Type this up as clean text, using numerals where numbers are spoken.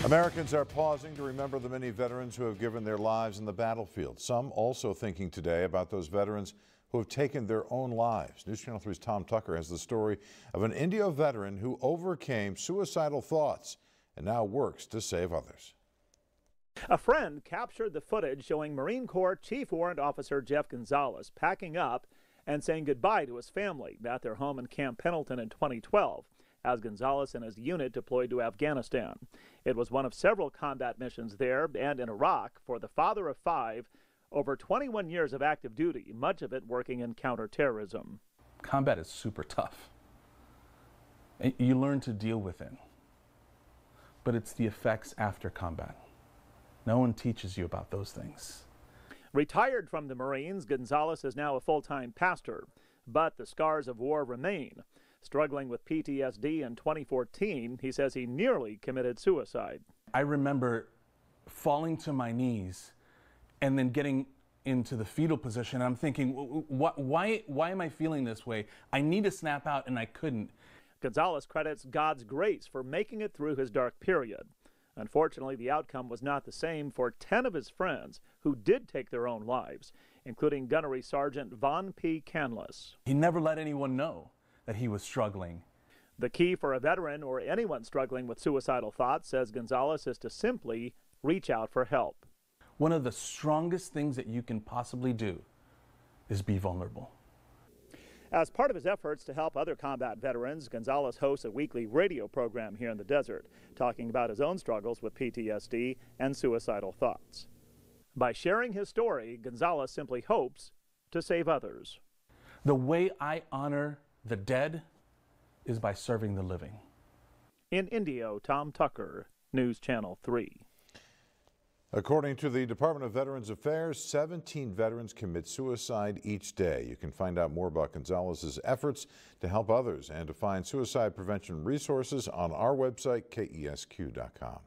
Americans are pausing to remember the many veterans who have given their lives in the battlefield. Some also thinking today about those veterans who have taken their own lives. News Channel 3's Tom Tucker has the story of an Indio veteran who overcame suicidal thoughts and now works to save others. A friend captured the footage showing Marine Corps Chief Warrant Officer Jeff Gonzalez packing up and saying goodbye to his family at their home in Camp Pendleton in 2012. As Gonzalez and his unit deployed to Afghanistan. It was one of several combat missions there and in Iraq for the father of 5, over 21 years of active duty, much of it working in counterterrorism. Combat is super tough. You learn to deal with it, but it's the effects after combat. No one teaches you about those things. Retired from the Marines, Gonzalez is now a full-time pastor, but the scars of war remain. Struggling with PTSD in 2014, he says he nearly committed suicide. I remember falling to my knees and then getting into the fetal position. I'm thinking, why am I feeling this way? I need to snap out, and I couldn't. Gonzalez credits God's grace for making it through his dark period. Unfortunately, the outcome was not the same for 10 of his friends who did take their own lives, including Gunnery Sergeant Von P. Canless. He never let anyone know that he was struggling. The key for a veteran or anyone struggling with suicidal thoughts, says Gonzalez, is to simply reach out for help. One of the strongest things that you can possibly do is be vulnerable. As part of his efforts to help other combat veterans, Gonzalez hosts a weekly radio program here in the desert, talking about his own struggles with PTSD and suicidal thoughts. By sharing his story, Gonzalez simply hopes to save others. The way I honor the dead is by serving the living. In Indio, Tom Tucker, News Channel 3. According to the Department of Veterans Affairs, 17 veterans commit suicide each day. You can find out more about Gonzalez's efforts to help others and to find suicide prevention resources on our website, kesq.com.